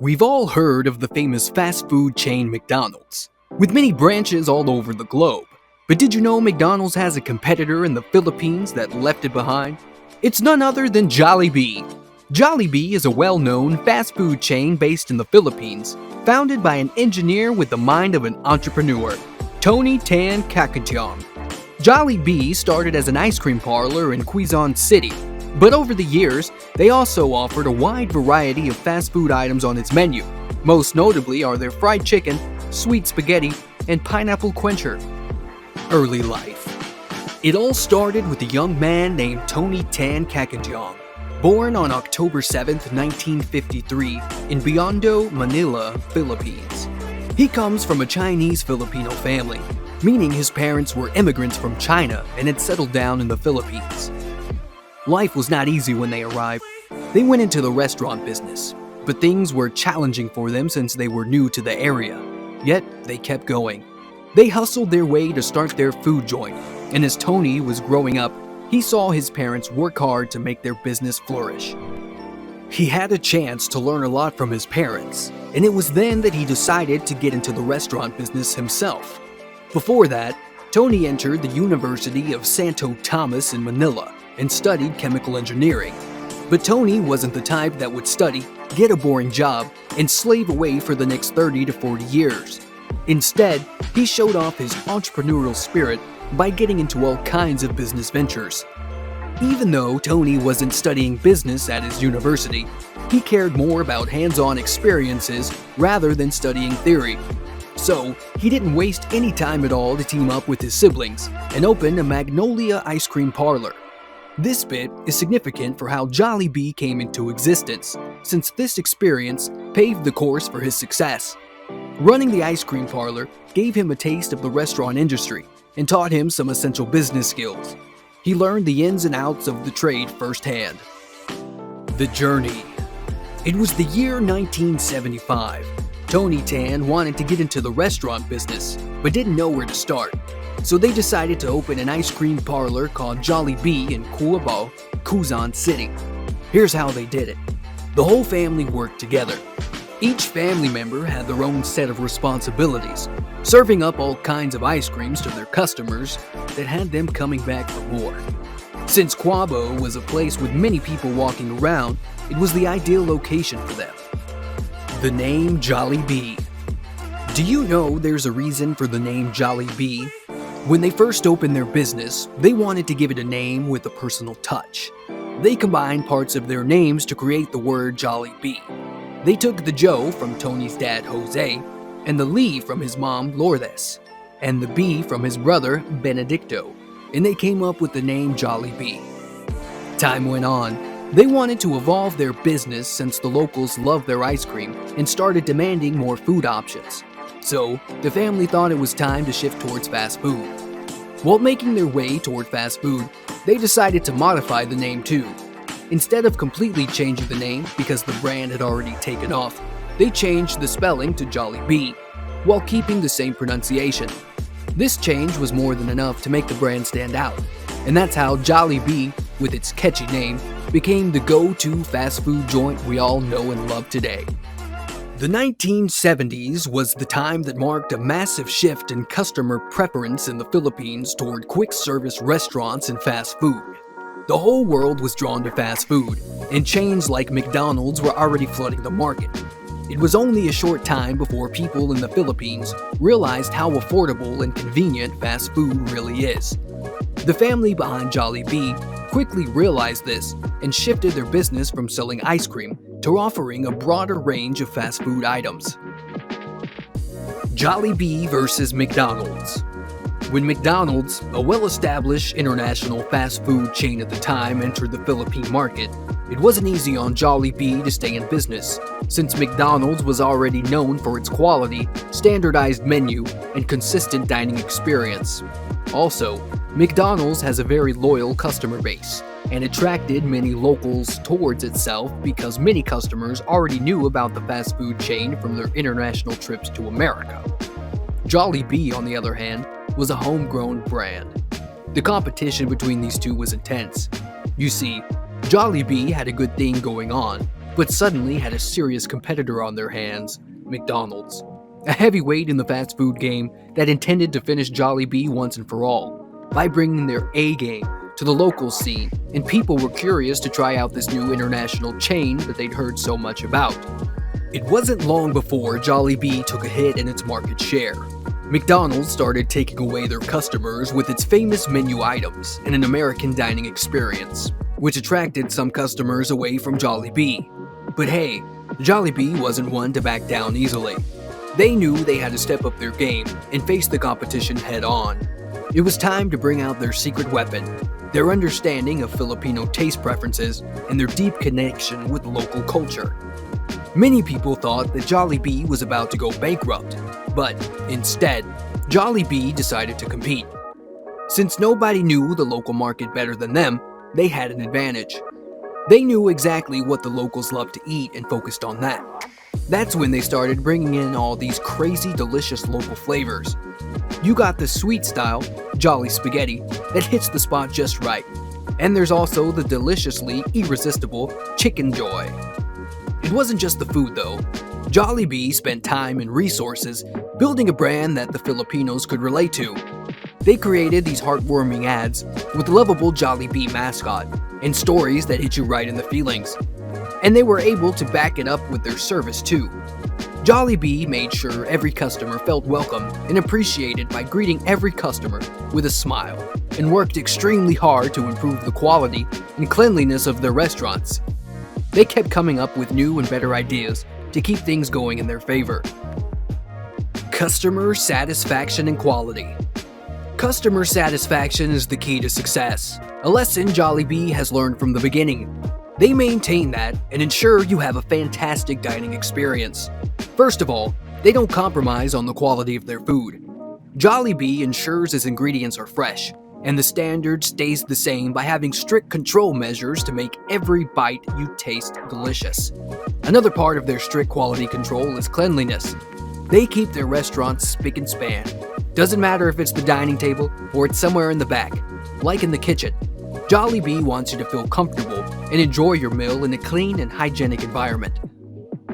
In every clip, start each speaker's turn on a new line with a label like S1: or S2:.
S1: We've all heard of the famous fast food chain McDonald's, with many branches all over the globe. But did you know McDonald's has a competitor in the Philippines that left it behind? It's none other than Jollibee. Jollibee is a well-known fast food chain based in the Philippines, founded by an engineer with the mind of an entrepreneur, Tony Tan Cakationg. Jollibee started as an ice cream parlor in Quezon City, but over the years, they also offered a wide variety of fast food items on its menu. Most notably are their fried chicken, sweet spaghetti, and pineapple quencher. Early life. It all started with a young man named Tony Tan Cakationg, born on October 7, 1953, in Binondo, Manila, Philippines. He comes from a Chinese-Filipino family, meaning his parents were immigrants from China and had settled down in the Philippines. Life was not easy when they arrived. They went into the restaurant business, but things were challenging for them since they were new to the area. Yet, they kept going. They hustled their way to start their food joint, and as Tony was growing up, he saw his parents work hard to make their business flourish. He had a chance to learn a lot from his parents, and it was then that he decided to get into the restaurant business himself. Before that, Tony entered the University of Santo Tomas in Manila and studied chemical engineering. But Tony wasn't the type that would study, get a boring job, and slave away for the next 30 to 40 years. Instead, he showed off his entrepreneurial spirit by getting into all kinds of business ventures. Even though Tony wasn't studying business at his university, he cared more about hands-on experiences rather than studying theory. So, he didn't waste any time at all to team up with his siblings and open a Magnolia ice cream parlor. This bit is significant for how Jollibee came into existence, since this experience paved the course for his success. Running the ice cream parlor gave him a taste of the restaurant industry and taught him some essential business skills. He learned the ins and outs of the trade firsthand. The journey. It was the year 1975. Tony Tan wanted to get into the restaurant business, but didn't know where to start. So they decided to open an ice cream parlor called Jollibee in Cubao, Quezon City. Here's how they did it. The whole family worked together. Each family member had their own set of responsibilities, serving up all kinds of ice creams to their customers that had them coming back for more. Since Cubao was a place with many people walking around, it was the ideal location for them. The name Jollibee. Do you know there's a reason for the name Jollibee? When they first opened their business, they wanted to give it a name with a personal touch. They combined parts of their names to create the word Jollibee. They took the Joe from Tony's dad Jose, and the Lee from his mom Lourdes, and the B from his brother Benedicto, and they came up with the name Jollibee. Time went on. They wanted to evolve their business since the locals loved their ice cream and started demanding more food options. So, the family thought it was time to shift towards fast food. While making their way toward fast food, they decided to modify the name too. Instead of completely changing the name because the brand had already taken off, they changed the spelling to Jollibee, while keeping the same pronunciation. This change was more than enough to make the brand stand out, and that's how Jollibee, with its catchy name, became the go-to fast food joint we all know and love today. The 1970s was the time that marked a massive shift in customer preference in the Philippines toward quick-service restaurants and fast food. The whole world was drawn to fast food, and chains like McDonald's were already flooding the market. It was only a short time before people in the Philippines realized how affordable and convenient fast food really is. The family behind Jollibee quickly realized this and shifted their business from selling ice cream to offering a broader range of fast food items. Jollibee versus McDonald's. When McDonald's, a well-established international fast food chain at the time, entered the Philippine market, it wasn't easy on Jollibee to stay in business, since McDonald's was already known for its quality, standardized menu, and consistent dining experience. Also, McDonald's has a very loyal customer base and attracted many locals towards itself because many customers already knew about the fast food chain from their international trips to America. Jollibee, on the other hand, was a homegrown brand. The competition between these two was intense. You see, Jollibee had a good thing going on. but suddenly had a serious competitor on their hands: McDonald's. A heavyweight in the fast food game that intended to finish Jollibee once and for all by bringing their A game to the local scene, and people were curious to try out this new international chain that they'd heard so much about. It wasn't long before Jollibee took a hit in its market share. McDonald's started taking away their customers with its famous menu items and an American dining experience, which attracted some customers away from Jollibee. But hey, Jollibee wasn't one to back down easily. They knew they had to step up their game and face the competition head on. It was time to bring out their secret weapon: their understanding of Filipino taste preferences and their deep connection with local culture. Many people thought that Jollibee was about to go bankrupt, but instead, Jollibee decided to compete. Since nobody knew the local market better than them, they had an advantage. They knew exactly what the locals loved to eat and focused on that. That's when they started bringing in all these crazy delicious local flavors. You got the sweet style, Jolly Spaghetti, that hits the spot just right. And there's also the deliciously irresistible Chicken Joy. It wasn't just the food though. Jollibee spent time and resources building a brand that the Filipinos could relate to. They created these heartwarming ads with the lovable Jollibee mascot and stories that hit you right in the feelings. And they were able to back it up with their service too. Jollibee made sure every customer felt welcome and appreciated by greeting every customer with a smile, and worked extremely hard to improve the quality and cleanliness of their restaurants. They kept coming up with new and better ideas to keep things going in their favor. Customer satisfaction and quality. Customer satisfaction is the key to success, a lesson Jollibee has learned from the beginning. They maintain that and ensure you have a fantastic dining experience. First of all, they don't compromise on the quality of their food. Jollibee ensures its ingredients are fresh, and the standard stays the same by having strict control measures to make every bite you taste delicious. Another part of their strict quality control is cleanliness. They keep their restaurants spick and span. Doesn't matter if it's the dining table or it's somewhere in the back, like in the kitchen. Jollibee wants you to feel comfortable and enjoy your meal in a clean and hygienic environment.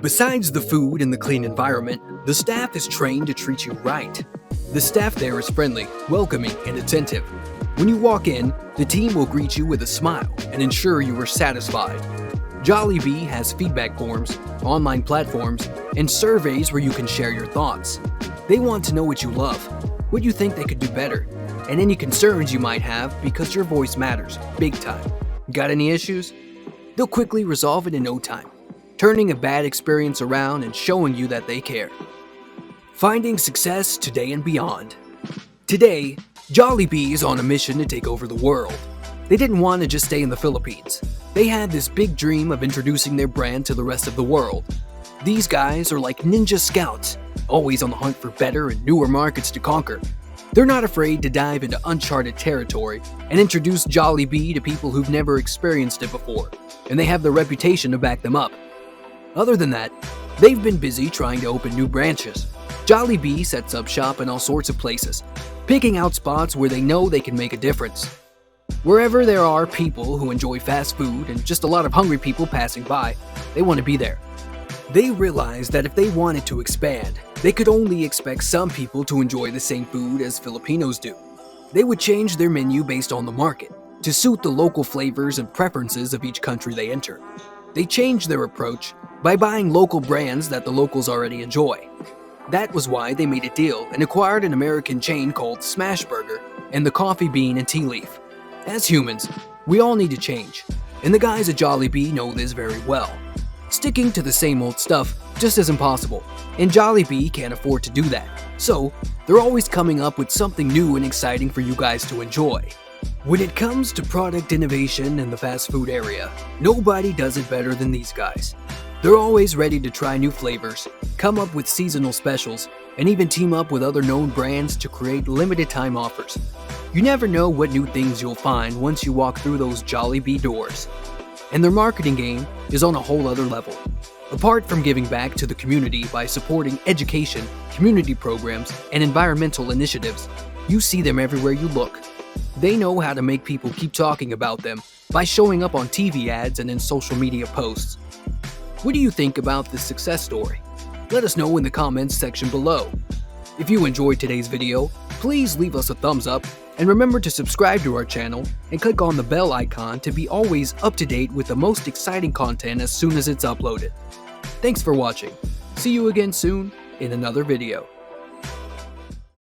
S1: Besides the food and the clean environment, the staff is trained to treat you right. The staff there is friendly, welcoming, and attentive. When you walk in, the team will greet you with a smile and ensure you are satisfied. Jollibee has feedback forms, online platforms, and surveys where you can share your thoughts. They want to know what you love, what you think they could do better, and any concerns you might have, because your voice matters big time. Got any issues? They'll quickly resolve it in no time, turning a bad experience around and showing you that they care. Finding success today and beyond. Today, Jollibee is on a mission to take over the world. They didn't want to just stay in the Philippines. They had this big dream of introducing their brand to the rest of the world. These guys are like ninja scouts, always on the hunt for better and newer markets to conquer. They're not afraid to dive into uncharted territory and introduce Jollibee to people who've never experienced it before, and they have the reputation to back them up. Other than that, they've been busy trying to open new branches. Jollibee sets up shop in all sorts of places, picking out spots where they know they can make a difference. Wherever there are people who enjoy fast food and just a lot of hungry people passing by, they want to be there. They realized that if they wanted to expand, they could only expect some people to enjoy the same food as Filipinos do. They would change their menu based on the market, to suit the local flavors and preferences of each country they enter. They changed their approach by buying local brands that the locals already enjoy. That was why they made a deal and acquired an American chain called Smashburger and the Coffee Bean and Tea Leaf. As humans, we all need to change, and the guys at Jollibee know this very well. Sticking to the same old stuff just isn't possible, and Jollibee can't afford to do that. So, they're always coming up with something new and exciting for you guys to enjoy. When it comes to product innovation in the fast food area, nobody does it better than these guys. They're always ready to try new flavors, come up with seasonal specials, and even team up with other known brands to create limited time offers. You never know what new things you'll find once you walk through those Jollibee doors. And their marketing game is on a whole other level. Apart from giving back to the community by supporting education, community programs, and environmental initiatives, you see them everywhere you look. They know how to make people keep talking about them by showing up on TV ads and in social media posts. What do you think about this success story? Let us know in the comments section below. If you enjoyed today's video, please leave us a thumbs up and remember to subscribe to our channel and click on the bell icon to be always up to date with the most exciting content as soon as it's uploaded. Thanks for watching. See you again soon in another video.